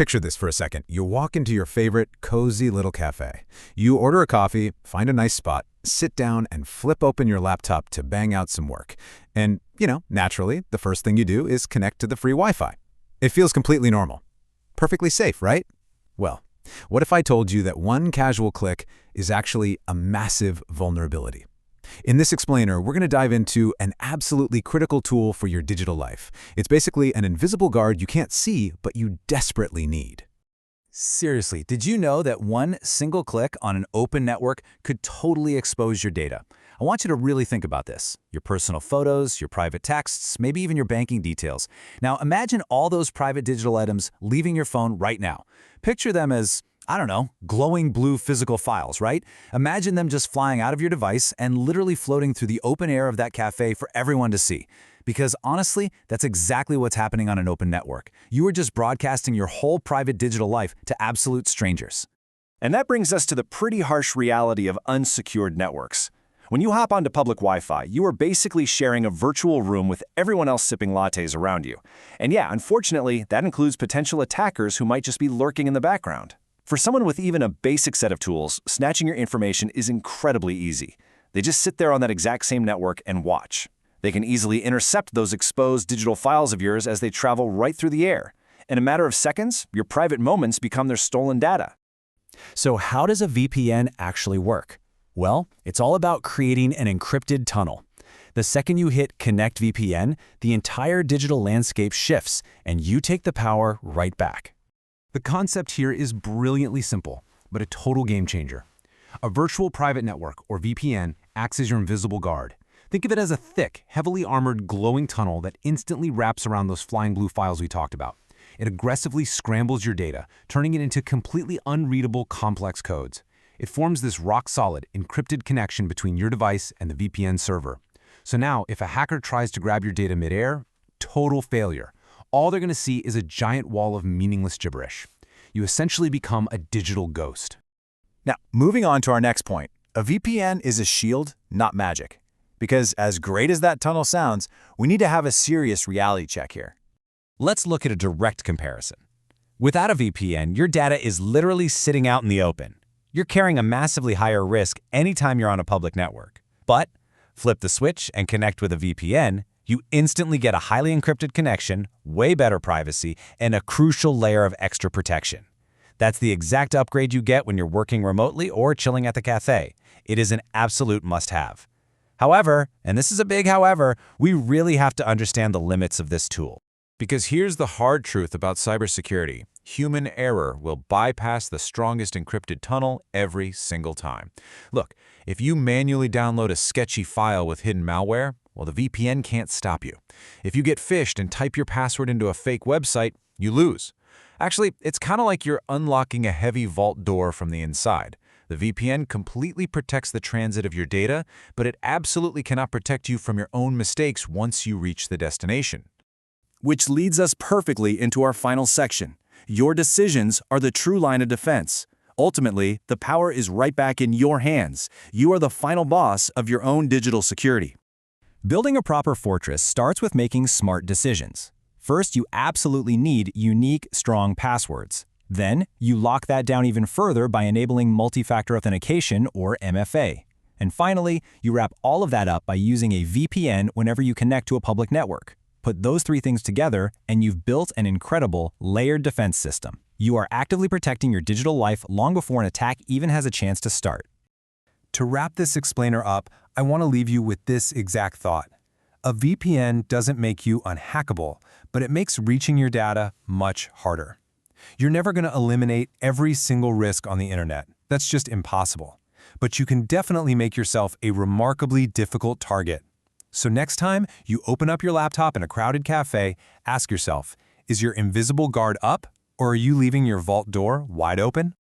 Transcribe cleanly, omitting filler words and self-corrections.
Picture this for a second. You walk into your favorite cozy little cafe. You order a coffee, find a nice spot, sit down, and flip open your laptop to bang out some work. And, naturally, the first thing you do is connect to the free Wi-Fi. It feels completely normal. Perfectly safe, right? Well, what if I told you that one casual click is actually a massive vulnerability? In this explainer, we're going to dive into an absolutely critical tool for your digital life. It's basically an invisible guard you can't see, but you desperately need. Seriously, did you know that one single click on an open network could totally expose your data? I want you to really think about this. Your personal photos, your private texts, maybe even your banking details. Now imagine all those private digital items leaving your phone right now. Picture them as, I don't know, glowing blue physical files, right? Imagine them just flying out of your device and literally floating through the open air of that cafe for everyone to see. Because honestly, that's exactly what's happening on an open network. You are just broadcasting your whole private digital life to absolute strangers. And that brings us to the pretty harsh reality of unsecured networks. When you hop onto public Wi-Fi, you are basically sharing a virtual room with everyone else sipping lattes around you. And yeah, unfortunately, that includes potential attackers who might just be lurking in the background. For someone with even a basic set of tools, snatching your information is incredibly easy. They just sit there on that exact same network and watch. They can easily intercept those exposed digital files of yours as they travel right through the air. In a matter of seconds, your private moments become their stolen data. So how does a VPN actually work? Well, it's all about creating an encrypted tunnel. The second you hit Connect VPN, the entire digital landscape shifts, and you take the power right back. The concept here is brilliantly simple, but a total game changer. A virtual private network, or VPN, acts as your invisible guard. Think of it as a thick, heavily armored, glowing tunnel that instantly wraps around those flying blue files we talked about. It aggressively scrambles your data, turning it into completely unreadable, complex codes. It forms this rock-solid, encrypted connection between your device and the VPN server. So now, if a hacker tries to grab your data midair, total failure. All they're going to see is a giant wall of meaningless gibberish. You essentially become a digital ghost. Now, moving on to our next point, a VPN is a shield, not magic. Because as great as that tunnel sounds, we need to have a serious reality check here. Let's look at a direct comparison. Without a VPN, your data is literally sitting out in the open. You're carrying a massively higher risk anytime you're on a public network. But flip the switch and connect with a VPN, you instantly get a highly encrypted connection, way better privacy, and a crucial layer of extra protection. That's the exact upgrade you get when you're working remotely or chilling at the cafe. It is an absolute must-have. However, and this is a big however, we really have to understand the limits of this tool. Because here's the hard truth about cybersecurity. Human error will bypass the strongest encrypted tunnel every single time. Look, if you manually download a sketchy file with hidden malware, well, the VPN can't stop you. If you get phished and type your password into a fake website, you lose. Actually, it's kind of like you're unlocking a heavy vault door from the inside. The VPN completely protects the transit of your data, but it absolutely cannot protect you from your own mistakes once you reach the destination. Which leads us perfectly into our final section. Your decisions are the true line of defense. Ultimately, the power is right back in your hands. You are the final boss of your own digital security. Building a proper fortress starts with making smart decisions. First, you absolutely need unique, strong passwords. Then, you lock that down even further by enabling multi-factor authentication, or MFA. And finally, you wrap all of that up by using a VPN whenever you connect to a public network. Put those three things together, and you've built an incredible, layered defense system. You are actively protecting your digital life long before an attack even has a chance to start. To wrap this explainer up, I want to leave you with this exact thought. A VPN doesn't make you unhackable, but it makes reaching your data much harder. You're never going to eliminate every single risk on the internet. That's just impossible. But you can definitely make yourself a remarkably difficult target. So next time you open up your laptop in a crowded cafe, ask yourself, is your invisible guard up, or are you leaving your vault door wide open?